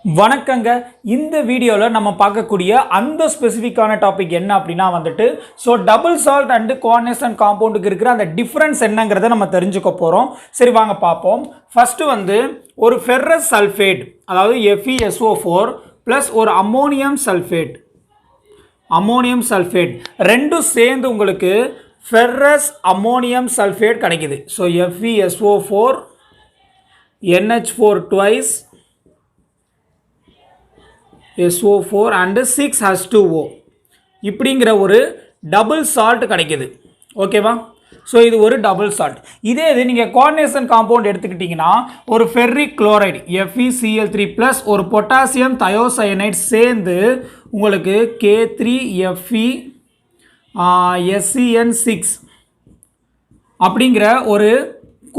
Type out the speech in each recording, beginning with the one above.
வணக்கங்க. இந்த வீடியோவில் நம்ம பார்க்கக்கூடிய அந்த ஸ்பெசிஃபிக்கான டாபிக் என்ன அப்படின்னா வந்துட்டு டபுள் சால்ட் அண்ட் கோஆர்டினேஷன் காம்பவுண்டுக்கு இருக்கிற அந்த டிஃப்ரென்ஸ் என்னங்கிறத நம்ம தெரிஞ்சுக்க போகிறோம். சரி வாங்க பார்ப்போம். ஃபஸ்ட்டு வந்து ஒரு ஃபெர்ரஸ் சல்ஃபேட், அதாவது FeSO4 ப்ளஸ் ஒரு அம்மோனியம் சல்ஃபேட் ரெண்டும் சேர்ந்து உங்களுக்கு ஃபெர்ரஸ் அம்மோனியம் சல்ஃபேட் கிடைக்குது. So FeSO4 NH4 twice SO4 and 6H2O இப்படிங்கிற ஒரு டபுள் சால்ட் கிடைக்குது. ஓகேவா? ஸோ இது ஒரு டபுள் சால்ட். இதே இது நீங்கள் கோஆர்டினேஷன் காம்பவுண்ட் எடுத்துக்கிட்டிங்கன்னா ஒரு ஃபெர்ரிக் குளோரைடு FeCl3 ப்ளஸ் ஒரு பொட்டாசியம் தயோசயனைட் சேர்ந்து உங்களுக்கு K3Fe SCN6 அப்படிங்கிற ஒரு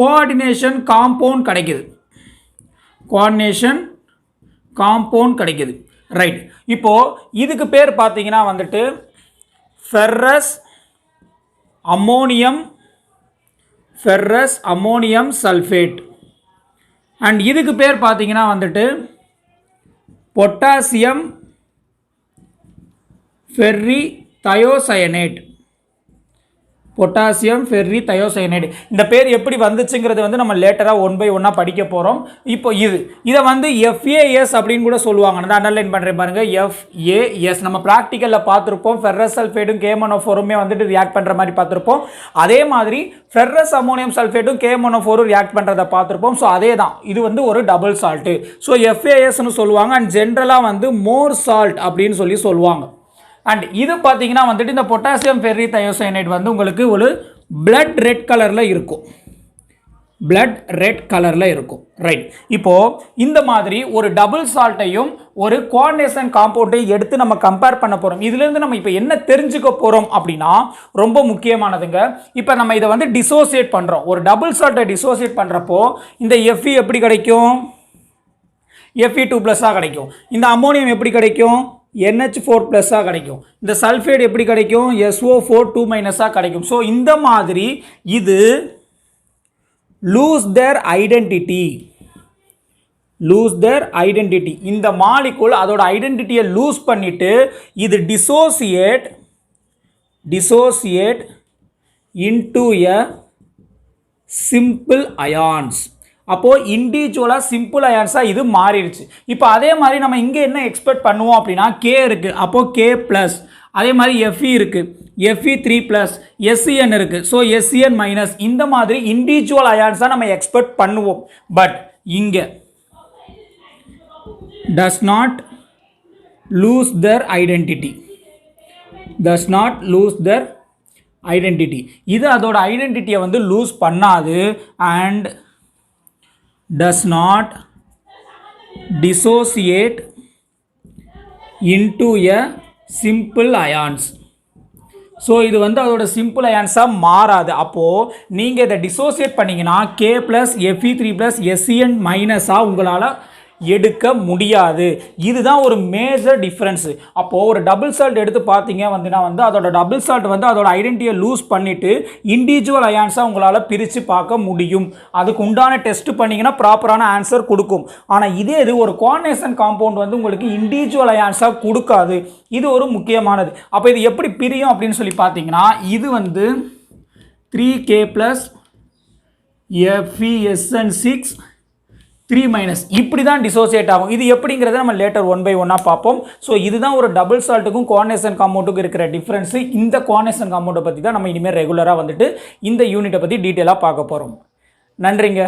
கோஆர்டினேஷன் காம்பவுண்ட் கிடைக்குது. ரைட். இப்போது இதுக்கு பேர் பார்த்தீங்கன்னா வந்துட்டு ஃபெர்ரஸ் அம்மோனியம் சல்ஃபேட் அண்ட் இதுக்கு பேர் பார்த்தீங்கன்னா வந்துட்டு பொட்டாசியம் ஃபெர்ரி தயோசயனேட். இந்த பேர் எப்படி வந்துச்சுங்கிறது வந்து நம்ம லேட்டராக 1 by 1 படிக்க போகிறோம். இப்போ இதை வந்து FAS அப்படின்னு கூட சொல்லுவாங்க. நான் அண்டர்லைன் பண்ணுறேன் பாருங்கள், FAS. நம்ம ப்ராக்டிக்கலில் பார்த்துருப்போம். ஃபெர்ரஸ் சல்ஃபேட்டும் KMnO4 வந்துட்டு ரியாக்ட் பண்ணுற மாதிரி பார்த்துருப்போம். அதே மாதிரி ஃபெர்ரஸ் அம்மோனியம் சல்ஃபேட்டும் KMnO4 ரியாக்ட் பண்ணுறதை பார்த்துருப்போம். ஸோ அதே தான், இது வந்து ஒரு டபுள் சால்ட்டு. ஸோ FASன்னு சொல்லுவாங்க. அண்ட் ஜென்ரலாக வந்து மோர் சால்ட் அப்படின்னு சொல்லுவாங்க. அண்ட் இது பார்த்தீங்கன்னா வந்துட்டு இந்த பொட்டாசியம் ஃபெர்ரி தயோசைனைட் வந்து உங்களுக்கு ஒரு பிளட் ரெட் கலரில் இருக்கும். ரைட். இப்போது இந்த மாதிரி ஒரு டபுள் சால்ட்டையும் ஒரு கோஆர்டினேஷன் காம்பவுண்டையும் எடுத்து நம்ம கம்பேர் பண்ண போகிறோம். இதுலேருந்து நம்ம இப்போ என்ன தெரிஞ்சுக்க போகிறோம் அப்படின்னா ரொம்ப முக்கியமானதுங்க. இப்போ நம்ம இதை வந்து டிசோசியேட் பண்ணுறோம். ஒரு டபுள் சால்ட்டை டிசோசியேட் பண்ணுறப்போ இந்த Fe எப்படி கிடைக்கும்? Fe2+ கிடைக்கும். இந்த அம்மோனியம் எப்படி கிடைக்கும்? NH4+ கிடைக்கும். இந்த சல்ஃபேட் எப்படி கிடைக்கும்? SO4 2- கிடைக்கும். ஸோ இந்த மாதிரி இது லூஸ் தேர் ஐடென்டிட்டி. இந்த மாலிகுல் அதோட ஐடென்டிட்டியை லூஸ் பண்ணிட்டு இது dissociate into a simple ions. அப்போது இண்டிவிஜுவலாக சிம்பிள் அயான்ஸாக இது மாறிடுச்சு. இப்போ அதே மாதிரி நம்ம இங்கே என்ன எக்ஸ்பெக்ட் பண்ணுவோம் அப்படின்னா K இருக்குது, அப்போது K+. அதே மாதிரி Fe இருக்குது, Fe3+, SCN இருக்குது, ஸோ SCN-. இந்த மாதிரி இண்டிவிஜுவல் அயான்ஸாக நம்ம எக்ஸ்பெக்ட் பண்ணுவோம். பட் இங்கே does not lose their identity. இது அதோட ஐடென்டிட்டியை வந்து லூஸ் பண்ணாது. And does not dissociate into a simple ions. So இது வந்து அதோட சிம்பிள் அயான்ஸாக மாறாது. அப்போது நீங்கள் இதை டிசோசியேட் பண்ணிங்கன்னா K+, Fe3+, SCN- உங்களால் எடுக்க முடியாது. இதுதான் ஒரு மேஜர் டிஃப்ரென்ஸு. அப்போது ஒரு டபுள் சால்ட் எடுத்து பார்த்தீங்க வந்துன்னா வந்து அதோட டபுள் சால்ட் வந்து அதோட ஐடென்டிட்டியை லூஸ் பண்ணிவிட்டு இண்டிவிஜுவல் அயான்ஸாக உங்களால் பிரித்து பார்க்க முடியும். அதுக்கு உண்டான டெஸ்ட் பண்ணிங்கன்னா ப்ராப்பரான ஆன்சர் கொடுக்கும். ஆனால் இதே இது ஒரு கோஆர்டினேஷன் காம்பவுண்ட் வந்து உங்களுக்கு இண்டிவிஜுவல் அயான்ஸாக கொடுக்காது. இது ஒரு முக்கியமானது. அப்போ இது எப்படி பிரியும் அப்படின்னு சொல்லி பார்த்தீங்கன்னா இது வந்து 3K+ FeSN6 3- இப்படி தான் டிசோசியேட் ஆகும். இது எப்படிங்கிறத நம்ம லேட்டர் 1 by 1 பார்ப்போம். ஸோ இதுதான் ஒரு டபுள் சால்ட்டுக்கும் கோஆர்டினேஷன் காம்பவுண்டுக்கும் இருக்கிற டிஃப்ரென்ஸு. இந்த கோஆர்டினேஷன் காம்பவுண்டை பற்றி தான் நம்ம இனிமேல் ரெகுலராக வந்துட்டு இந்த யூனிட்டை பற்றி டீட்டெயிலாக பார்க்க போகிறோம். நன்றிங்க.